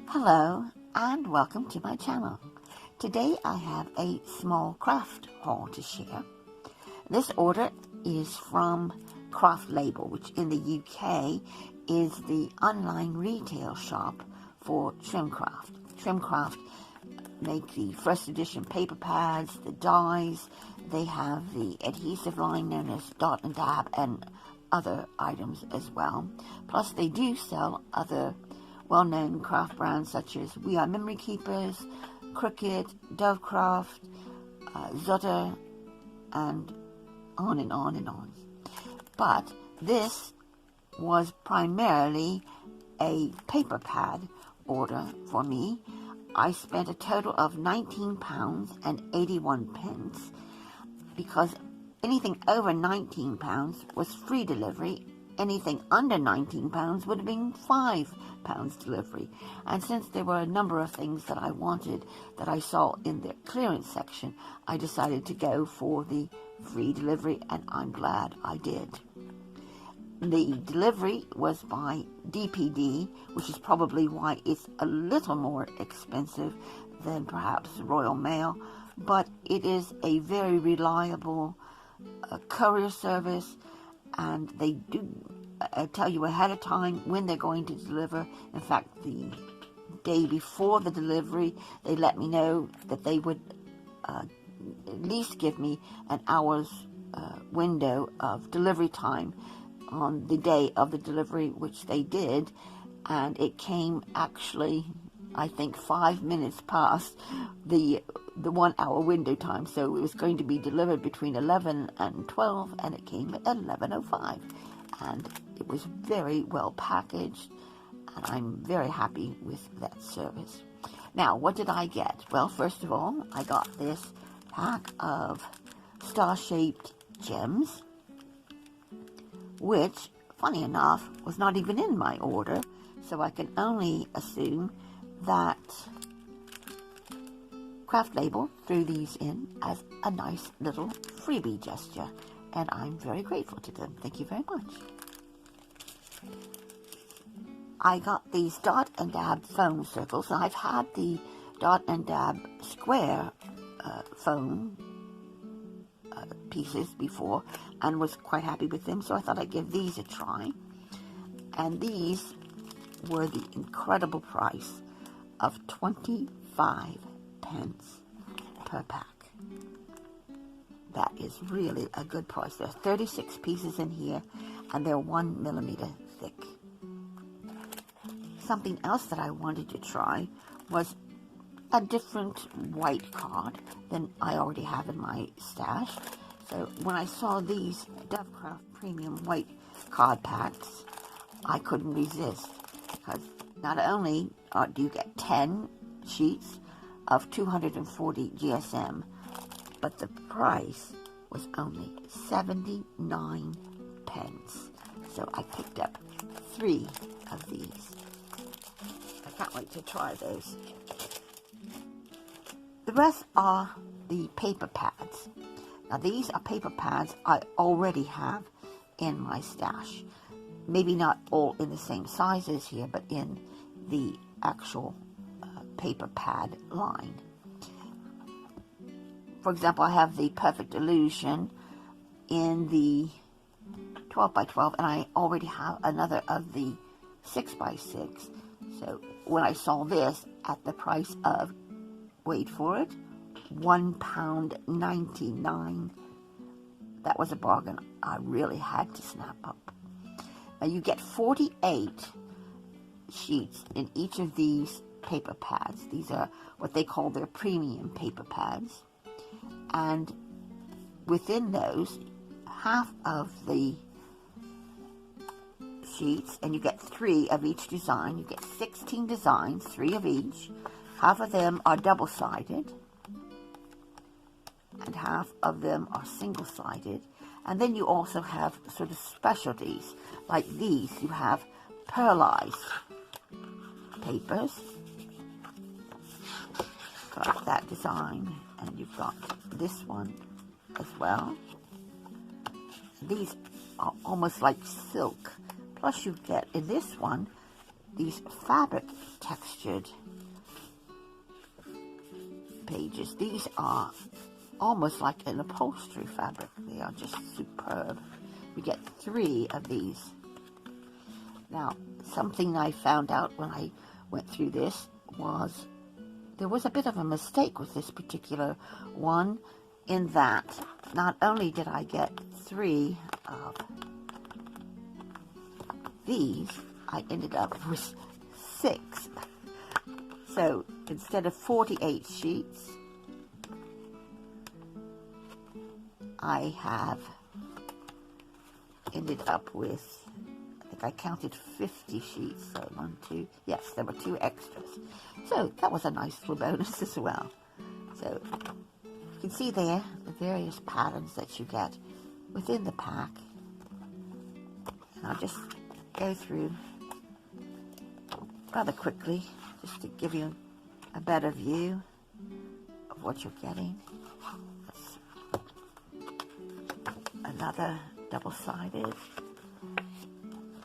Hello and welcome to my channel. Today I have a small craft haul to share. This order is from Craft Label, which in the UK is the online retail shop for Trimcraft. Trimcraft make the first edition paper pads, the dies, they have the adhesive line known as Dot and Dab and other items as well. Plus they do sell other well-known craft brands such as We Are Memory Keepers, Cricut, Dovecraft, Zutter, and on and on and on. But this was primarily a paper pad order for me. I spent a total of £19 and 81 pence because anything over £19 was free delivery. Anything under £19 would have been £5 delivery. And since there were a number of things that I wanted that I saw in the clearance section, I decided to go for the free delivery, and I'm glad I did. The delivery was by DPD, which is probably why it's a little more expensive than perhaps Royal Mail, but it is a very reliable courier service, and they do tell you ahead of time when they're going to deliver. In fact, the day before the delivery, they let me know that they would at least give me an hour's window of delivery time on the day of the delivery, which they did, and it came actually, I think, 5 minutes past the 1 hour window time. So it was going to be delivered between 11 and 12, and it came at 11:05, and it was very well packaged, and I'm very happy with that service. Now, what did I get? Well, first of all, I got this pack of star-shaped gems, which, funny enough, was not even in my order, so I can only assume that Craft Label threw these in as a nice little freebie gesture, and I'm very grateful to them. Thank you very much. I got these Dot and Dab foam circles. I've had the Dot and Dab square foam pieces before and was quite happy with them, so I thought I'd give these a try. And these were the incredible price of 25 pence per pack. That is really a good price. There are 36 pieces in here, and they're 1 millimeter thick. Something else that I wanted to try was a different white card than I already have in my stash. So when I saw these Dovecraft Premium White card packs, I couldn't resist, because not only do you get 10 sheets of 240 GSM, but the price was only 79 pence. So I picked up 3 of these. I can't wait to try those. The rest are the paper pads. Now these are paper pads I already have in my stash. Maybe not all in the same sizes here, but in the actual paper pad line. For example, I have the Perfect Illusion in the 12x12, and I already have another of the 6x6. So when I saw this at the price of, wait for it, £1.99, that was a bargain I really had to snap up. Now you get 48 sheets in each of these paper pads. These are what they call their premium paper pads. And within those, half of the sheets, and you get 3 of each design. You get 16 designs, 3 of each. Half of them are double-sided, and half of them are single-sided. And then you also have sort of specialties, like these. You have pearlized papers. Got that design, and you've got this one as well. These are almost like silk. Plus you get, in this one, these fabric textured pages. These are almost like an upholstery fabric. They are just superb. We get 3 of these. Now, something I found out when I went through this was there was a bit of a mistake with this particular one, in that not only did I get 3 of these, I ended up with 6. So instead of 48 sheets, I have ended up with, I think I counted 50 sheets. So 1, 2, yes, there were 2 extras. So that was a nice little bonus as well. So you can see there the various patterns that you get within the pack. And I'll just go through rather quickly just to give you a better view of what you're getting. That's another double-sided.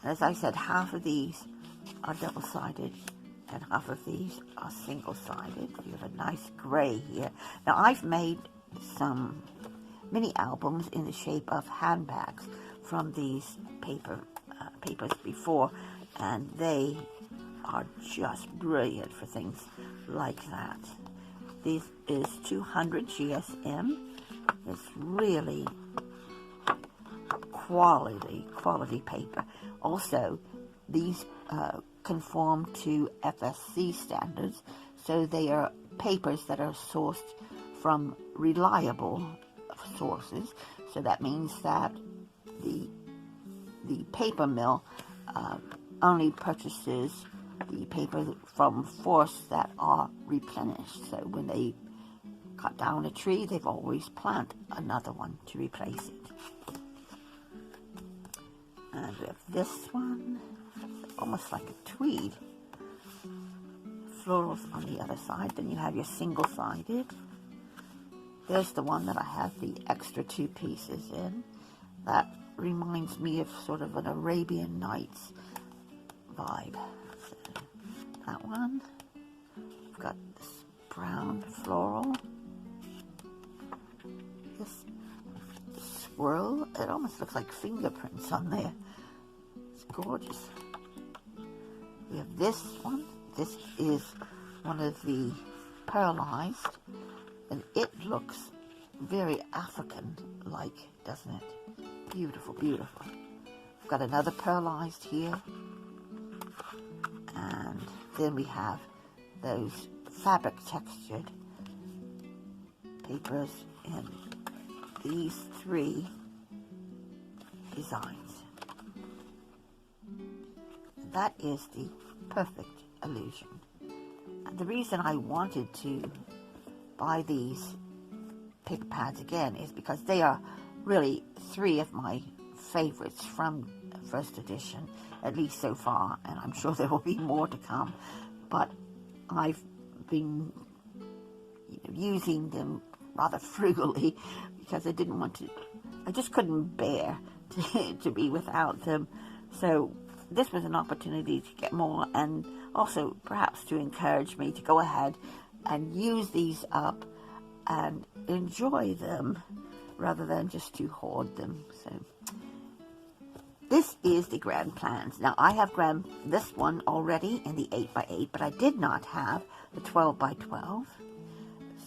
As I said, half of these are double-sided and half of these are single-sided. You have a nice gray here. Now, I've made some mini albums in the shape of handbags from these papers before, and they are just brilliant for things like that. This is 200 GSM. It's really quality paper. Also, these conform to FSC standards, so they are papers that are sourced from reliable sources. So that means that the paper mill only purchases the paper from forests that are replenished. So when they cut down a tree, they've always planted another one to replace it. And we have this one, almost like a tweed. Florals on the other side. Then you have your single-sided. There's the one that I have the extra 2 pieces in. That reminds me of sort of an Arabian Nights vibe. So that one. I've got this brown floral. This swirl. It almost looks like fingerprints on there. It's gorgeous. We have this one. This is one of the pearlized, and it looks very African-like, doesn't it? Beautiful, beautiful. We've got another pearlized here, and then we have those fabric textured papers in these 3 designs. That is the perfect illusion. And the reason I wanted to buy these paper pads again is because they are really 3 of my favorites from first edition, at least so far, and I'm sure there will be more to come. But I've been using them rather frugally because I didn't want to, I just couldn't bear to be without them. So this was an opportunity to get more, and also perhaps to encourage me to go ahead and use these up and enjoy them rather than just to hoard them. So this is the Grand Plans. Now I have this one already in the 8x8, but I did not have the 12x12.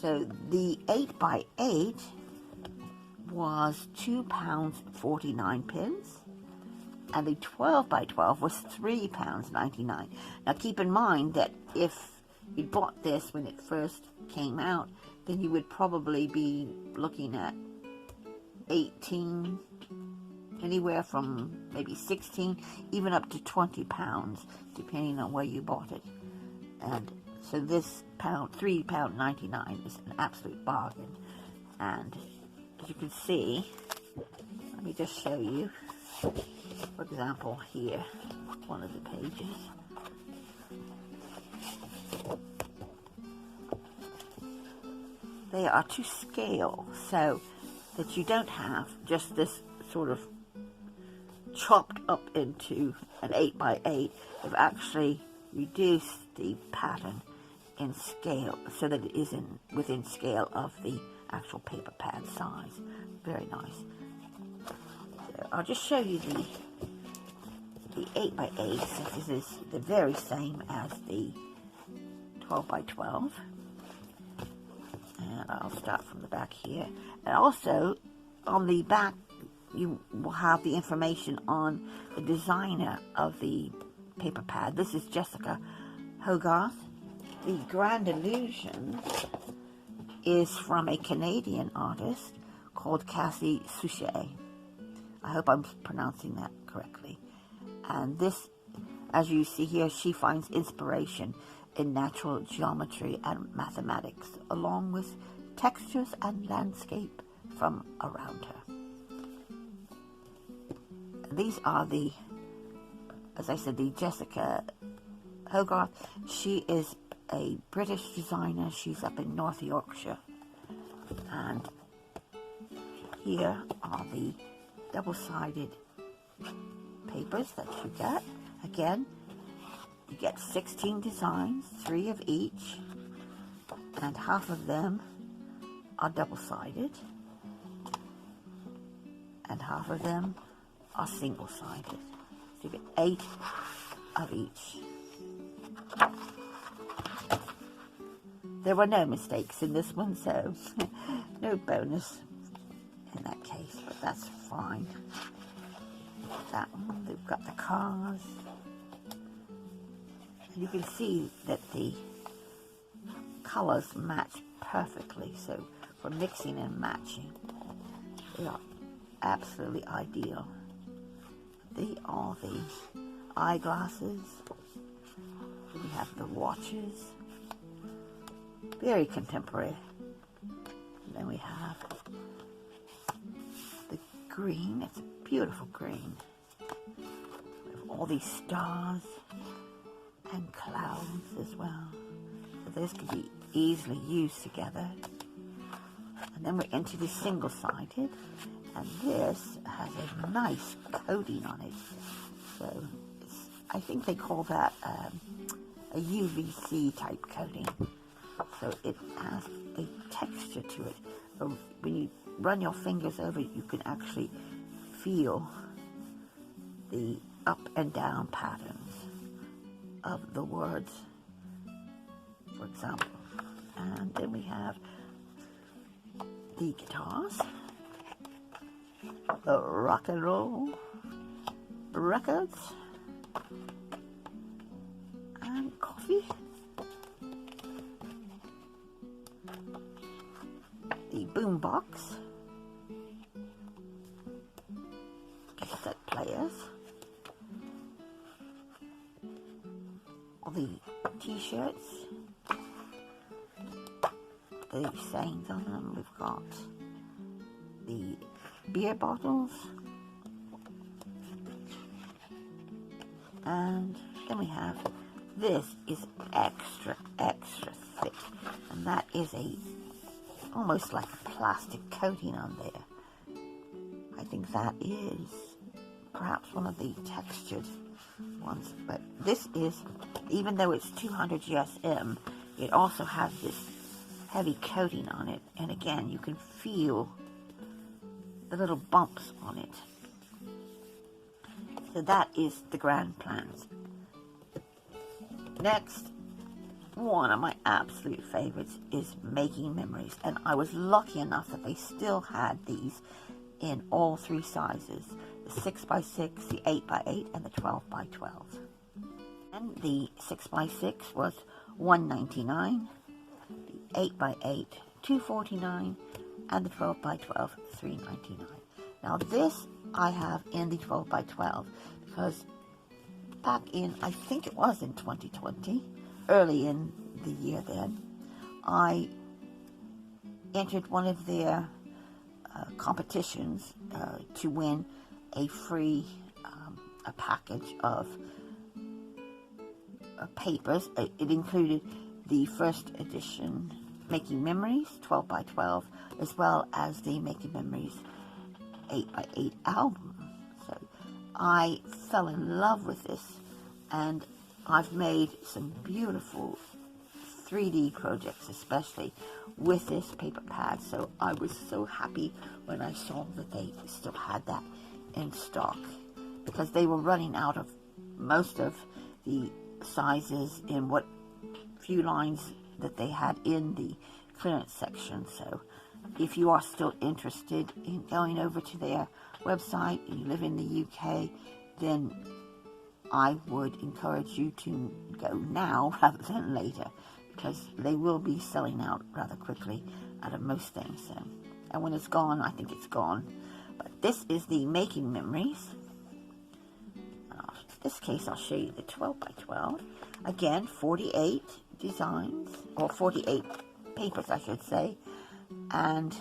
So the 8x8 was £2.49, and the 12x12 was £3.99. Now keep in mind that if you bought this when it first came out, then you would probably be looking at 18, anywhere from maybe 16, even up to £20, depending on where you bought it. And so this £3.99 is an absolute bargain. And as you can see, let me just show you, for example, here, one of the pages. They are to scale, so that you don't have just this sort of chopped up into an 8x8. They've actually reduce the pattern in scale so that it is within scale of the actual paper pad size. Very nice. So I'll just show you the 8x8, since this is the very same as the 12x12. And I'll start from the back here. And also, on the back, you will have the information on the designer of the paper pad. This is Jessica Hogarth. The Grand Illusion is from a Canadian artist called Cassie Suchet. I hope I'm pronouncing that correctly. And this, as you see here, she finds inspiration in natural geometry and mathematics, along with textures and landscape from around her. These are the, as I said, the Jessica Hogarth. She is a British designer. She's up in North Yorkshire. And here are the double-sided papers that you get. Again, you get 16 designs, 3 of each, and half of them are double-sided, and half of them are single-sided. So you get 8 of each. There were no mistakes in this one, so no bonus in that case, but that's fine. That one, they've got the cars. And you can see that the colors match perfectly, so for mixing and matching, they are absolutely ideal. They are the eyeglasses. We have the watches. Very contemporary. And then we have the green. It's a beautiful green. We have all these stars and clouds as well. So those can be easily used together. And then we're into the single-sided. And this has a nice coating on it. So I think they call that a UVC type coating. So it has a texture to it. So when you run your fingers over it, you can actually feel the up and down patterns of the words, for example. And then we have the guitars, the rock and roll records, and coffee, the boombox, cassette players, all the t-shirts, the sayings on them. We've got the beer bottles, and then we have, this is extra thick, and that is almost like a plastic coating on there. I think that is perhaps one of the textured ones, but this is, even though it's 200 GSM, it also has this heavy coating on it, and again, you can feel the little bumps on it. So that is the Grand Plans. Next, one of my absolute favorites is Making Memories, and I was lucky enough that they still had these in all 3 sizes, the 6x6, the 8x8, and the 12x12. And the 6x6 was $1.99, the 8x8 $2.49, and the 12x12 $3.99. Now this I have in the 12x12 because back in, I think it was in 2020, early in the year then, I entered one of their competitions to win a free a package of papers. It included the first edition Making Memories 12x12, as well as the Making Memories 8x8 album. So I fell in love with this, and I've made some beautiful 3D projects, especially with this paper pad, so I was so happy when I saw that they still had that in stock, because they were running out of most of the sizes in what few lines that they had in the clearance section. So if you are still interested in going over to their website and you live in the UK, then I would encourage you to go now rather than later, because they will be selling out rather quickly out of most things. So, and when it's gone, I think it's gone. But this is the Making Memories. In this case, I'll show you the 12 by 12. Again, 48 designs, or 48 papers, I should say. And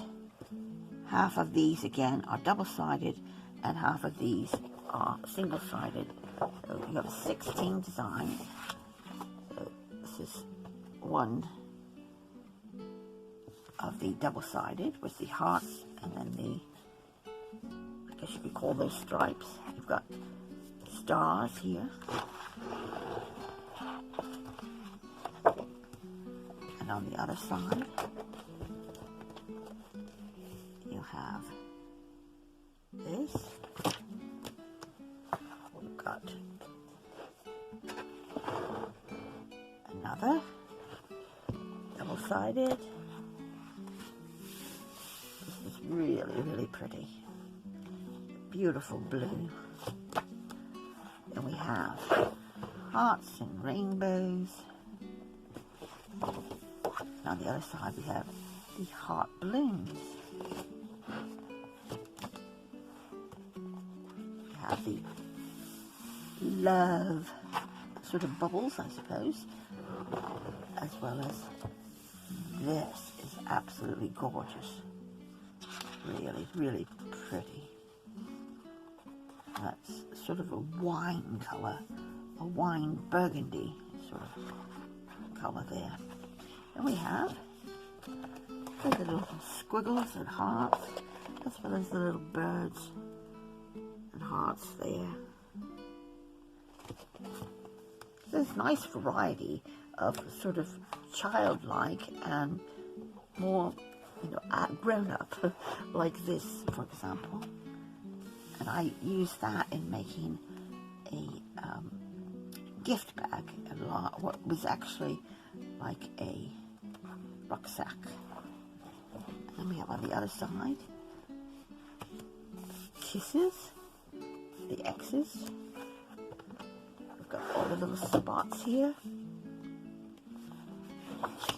half of these, again, are double-sided, and half of these are single-sided. So you have 16 designs. So this is one of the double-sided with the hearts, and then the, I guess you could call those stripes. You've got stars here. And on the other side, you have this. We've got another double-sided. This is really, really pretty. Beautiful blue. Then we have hearts and rainbows. And on the other side we have the heart balloons. We have the love sort of bubbles, I suppose, as well as this is absolutely gorgeous. Really, really pretty. That's sort of a wine color, a wine burgundy sort of color there. And we have the little squiggles and hearts, as well as the little birds and hearts there. There's nice variety of sort of childlike and more, you know, grown up, like this, for example. And I use that in making a gift bag, what was actually like a rucksack. And then we have on the other side kisses, the X's. We've got all the little spots here,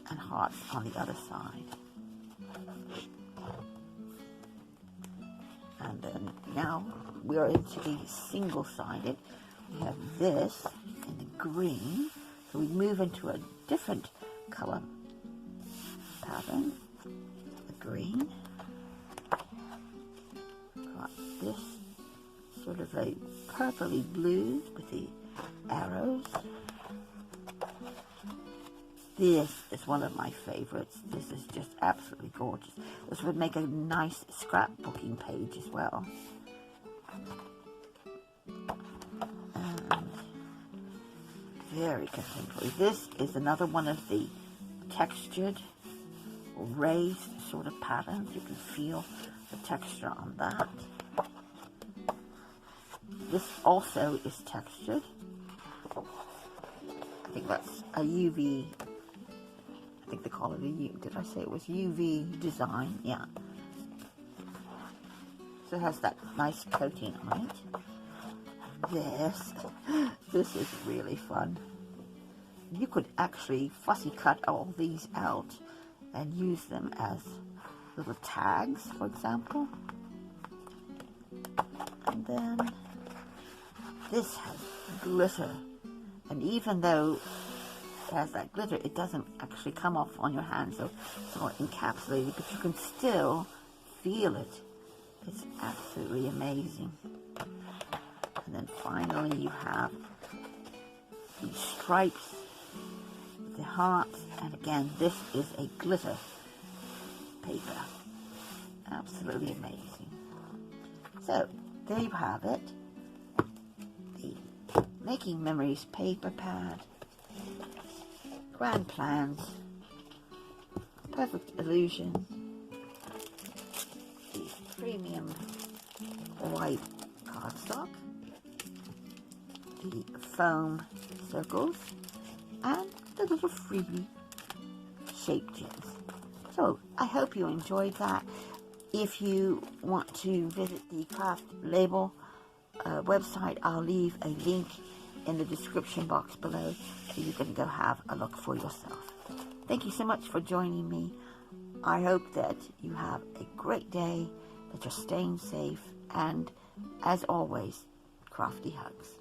and hearts on the other side. And then now we're into the single-sided. We have this in the green, so we move into a different color pattern. The green. Got this sort of a purpley blue with the arrows. This is one of my favorites. This is just absolutely gorgeous. This would make a nice scrapbooking page as well. And very contemporary. This is another one of the textured or raised sort of patterns. You can feel the texture on that. This also is textured. I think that's a UV, I think they call it a U, did I say it was UV design? Yeah. So it has that nice coating on it. This is really fun. You could actually fussy cut all these out and use them as little tags, for example. And then this has glitter. And even though it has that glitter, it doesn't actually come off on your hand, so it's all encapsulated, but you can still feel it. It's absolutely amazing. And then finally you have these stripes, the hearts, and again, this is a glitter paper. Absolutely amazing. So, there you have it. The Making Memories paper pad, Grand Plans, Perfect Illusion, the premium white cardstock, the foam circles, and the little freebie shape gems. So I hope you enjoyed that. If you want to visit the Craft Label website, I'll leave a link in the description box below so you can go have a look for yourself. Thank you so much for joining me. I hope that you have a great day, that you're staying safe, and as always, crafty hugs.